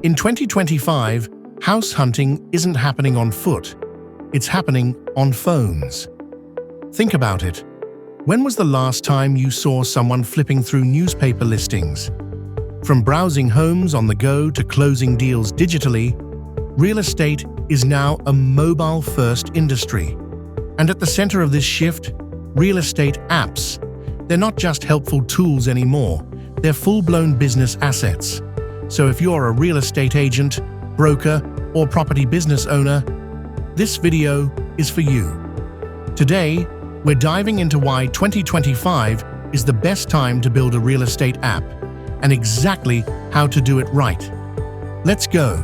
In 2025, house hunting isn't happening on foot. It's happening on phones. Think about it. When was the last time you saw someone flipping through newspaper listings? From browsing homes on the go to closing deals digitally, real estate is now a mobile-first industry. And at the center of this shift, real estate apps. They're not just helpful tools anymore, they're full-blown business assets. So if you're a real estate agent, broker, or property business owner, this video is for you. Today, we're diving into why 2025 is the best time to build a real estate app, and exactly how to do it right. Let's go.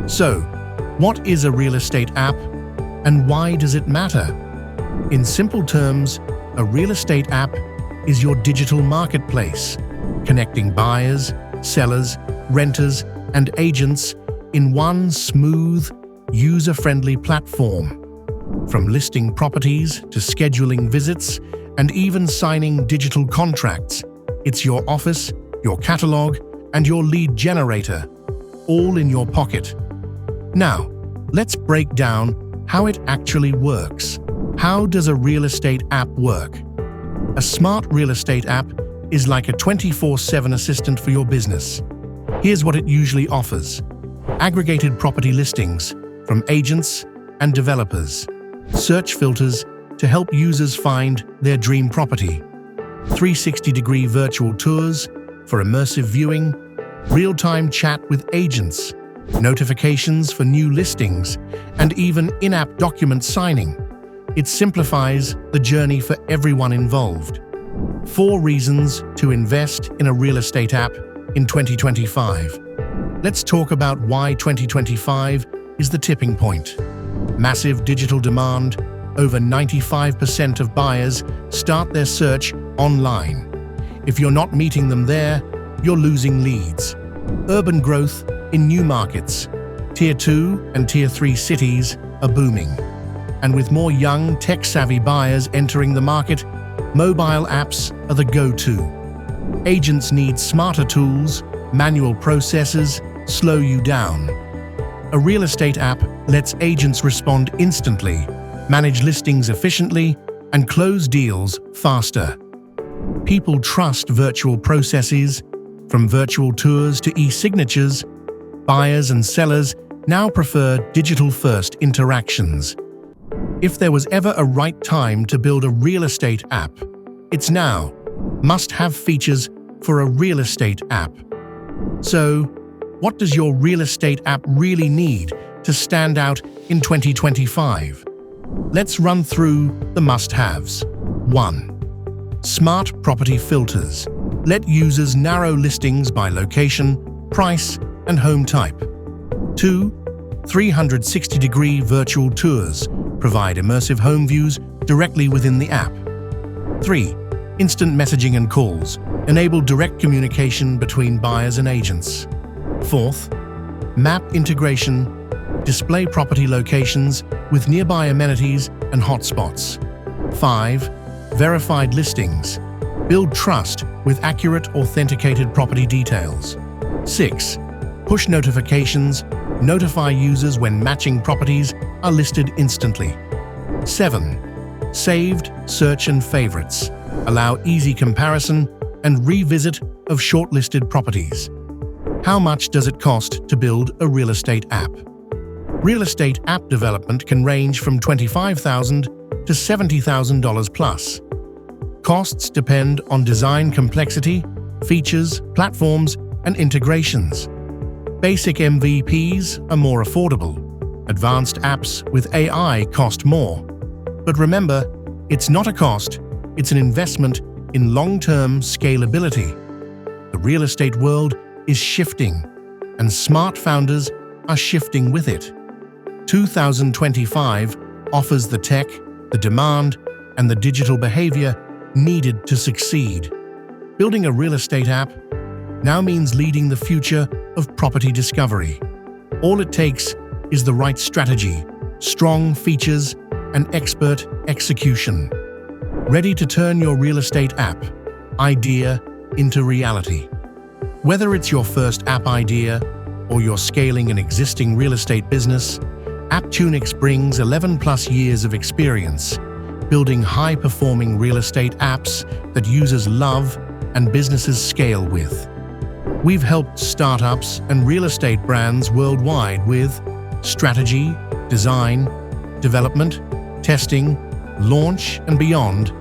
So, what is a real estate app, and why does it matter? In simple terms, a real estate app is your digital marketplace, connecting buyers, sellers, renters, and agents in one smooth, user-friendly platform. From listing properties to scheduling visits and even signing digital contracts, it's your office, your catalog, and your lead generator, all in your pocket. Now, let's break down how it actually works. How does a real estate app work? A smart real estate app is like a 24/7 assistant for your business. Here's what it usually offers: aggregated property listings from agents and developers, search filters to help users find their dream property, 360-degree virtual tours for immersive viewing, real-time chat with agents, notifications for new listings, and even in-app document signing. It simplifies the journey for everyone involved. 4 reasons to invest in a real estate app in 2025. Let's talk about why 2025 is the tipping point. Massive digital demand. Over 95% of buyers start their search online. If you're not meeting them there, you're losing leads. Urban growth in new markets. Tier 2 and Tier 3 cities are booming. And with more young, tech-savvy buyers entering the market, mobile apps are the go-to. Agents need smarter tools, manual processes slow you down. A real estate app lets agents respond instantly, manage listings efficiently, and close deals faster. People trust virtual processes. From virtual tours to e-signatures, buyers and sellers now prefer digital-first interactions. If there was ever a right time to build a real estate app, it's now. Must-have features for a real estate app. So, what does your real estate app really need to stand out in 2025? Let's run through the must-haves. 1. Smart property filters. Let users narrow listings by location, price, and home type. 2. 360-degree virtual tours. Provide immersive home views directly within the app. 3. Instant messaging and calls. Enable direct communication between buyers and agents. 4th. Map integration. Display property locations with nearby amenities and hotspots. 5. Verified listings. Build trust with accurate, authenticated property details. 6. Push notifications. Notify users when matching properties are listed instantly. 7. Saved, search and favorites. Allow easy comparison and revisit of shortlisted properties. How much does it cost to build a real estate app? Real estate app development can range from $25,000 to $70,000 plus. Costs depend on design complexity, features, platforms, and integrations. Basic MVPs are more affordable. Advanced apps with AI cost more. But remember, it's not a cost, it's an investment in long-term scalability. The real estate world is shifting, and smart founders are shifting with it. 2025 offers the tech, the demand, and the digital behavior needed to succeed. Building a real estate app now means leading the future of property discovery. All it takes is the right strategy, strong features, and expert execution. Ready to turn your real estate app idea into reality. Whether it's your first app idea or you're scaling an existing real estate business, Apptunix brings 11+ years of experience building high-performing real estate apps that users love and businesses scale with. We've helped startups and real estate brands worldwide with strategy, design, development, testing, launch, and beyond.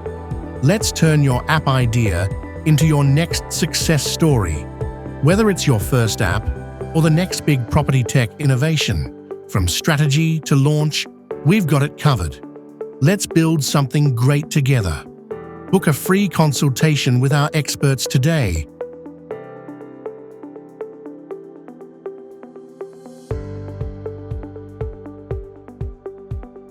Let's turn your app idea into your next success story. Whether it's your first app or the next big property tech innovation, from strategy to launch, we've got it covered. Let's build something great together. Book a free consultation with our experts today